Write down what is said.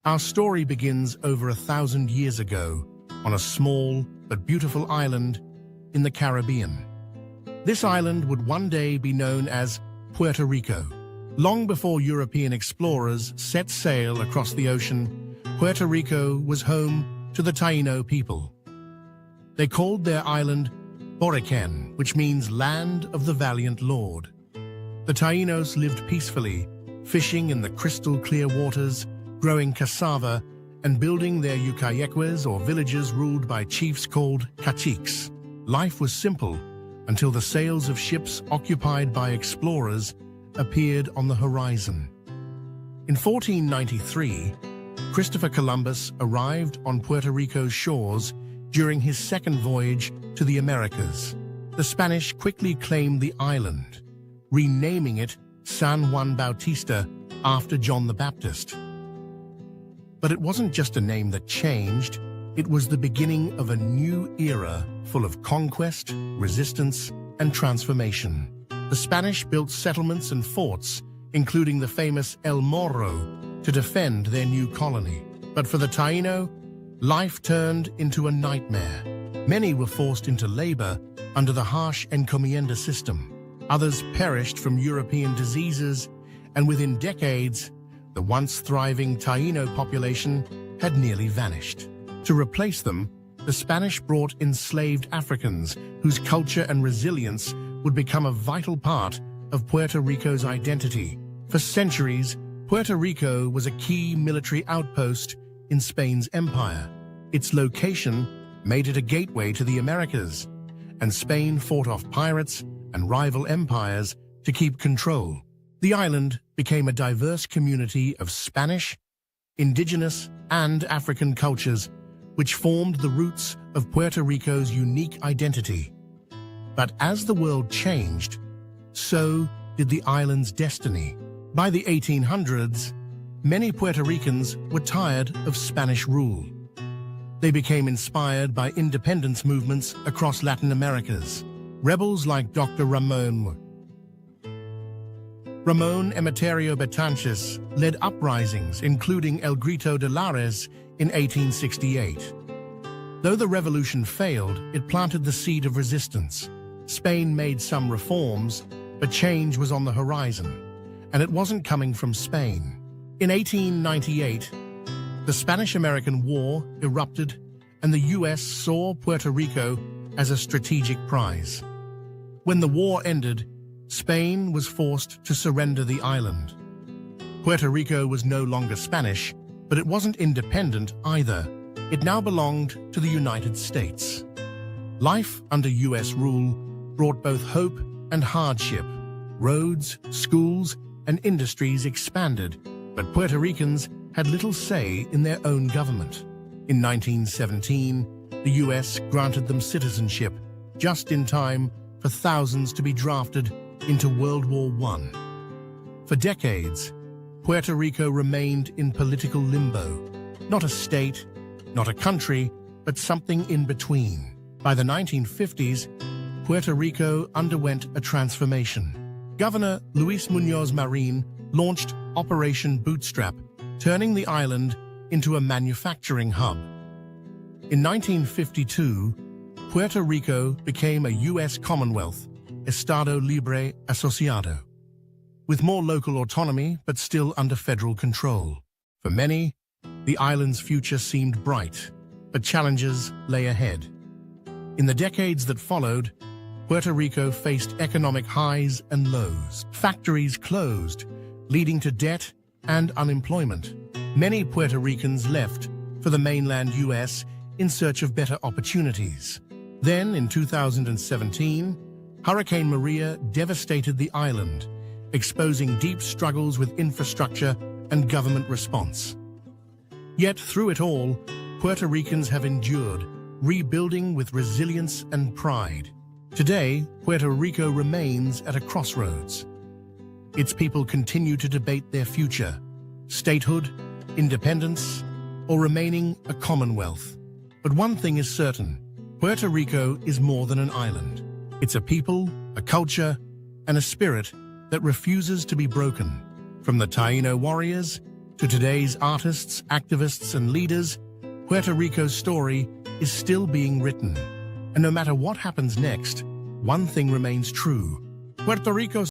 Our story begins over 1,000 years ago on a small but beautiful island in the Caribbean. This island would one day be known as Puerto Rico. Long before European explorers set sail across the ocean, Puerto Rico was home to the Taíno people. They called their island Borikén, which means land of the Valiant Lord. The Taínos lived peacefully, fishing in the crystal-clear waters, growing cassava, and building their yucayeques, or villages ruled by chiefs called caciques. Life was simple until the sails of ships occupied by explorers appeared on the horizon. In 1493, Christopher Columbus arrived on Puerto Rico's shores during his second voyage to the Americas. The Spanish quickly claimed the island, renaming it San Juan Bautista after John the Baptist. But it wasn't just a name that changed, it was the beginning of a new era full of conquest, resistance, and transformation. The Spanish built settlements and forts, including the famous El Morro, to defend their new colony. But for the Taíno, life turned into a nightmare. Many were forced into labor under the harsh encomienda system. Others perished from European diseases, and within decades, the once thriving Taíno population had nearly vanished. To replace them, the Spanish brought enslaved Africans whose culture and resilience would become a vital part of Puerto Rico's identity. For centuries, Puerto Rico was a key military outpost in Spain's empire. Its location made it a gateway to the Americas, and Spain fought off pirates and rival empires to keep control. The island became a diverse community of Spanish, indigenous, and African cultures, which formed the roots of Puerto Rico's unique identity. But as the world changed, so did the island's destiny. By the 1800s, many Puerto Ricans were tired of Spanish rule. They became inspired by independence movements across Latin Americas. Rebels like Dr. Ramon Emeterio Betances led uprisings, including El Grito de Lares in 1868. Though the revolution failed, it planted the seed of resistance. Spain made some reforms, but change was on the horizon, and it wasn't coming from Spain. In 1898, the Spanish-American War erupted, and the U.S. saw Puerto Rico as a strategic prize. When the war ended, Spain was forced to surrender the island. Puerto Rico was no longer Spanish, but it wasn't independent either. It now belonged to the United States. Life under U.S. rule brought both hope and hardship. Roads, schools, and industries expanded, but Puerto Ricans had little say in their own government. In 1917, the U.S. granted them citizenship, just in time for thousands to be drafted into World War I. For decades, Puerto Rico remained in political limbo. Not a state, not a country, but something in between. By the 1950s, Puerto Rico underwent a transformation. Governor Luis Muñoz Marin launched Operation Bootstrap, turning the island into a manufacturing hub. In 1952, Puerto Rico became a U.S. Commonwealth, Estado Libre Asociado, with more local autonomy but still under federal control. For many, the island's future seemed bright, but challenges lay ahead. In the decades that followed, Puerto Rico faced economic highs and lows. Factories closed, leading to debt and unemployment. Many Puerto Ricans left for the mainland U.S. in search of better opportunities. Then, in 2017, Hurricane Maria devastated the island, exposing deep struggles with infrastructure and government response. Yet, through it all, Puerto Ricans have endured, rebuilding with resilience and pride. Today, Puerto Rico remains at a crossroads. Its people continue to debate their future: statehood, independence, or remaining a commonwealth. But one thing is certain: Puerto Rico is more than an island. It's a people, a culture, and a spirit that refuses to be broken. From the Taíno warriors To today's artists, activists, and leaders, Puerto Rico's story is still being written. And no matter what happens next, one thing remains true. Puerto Rico's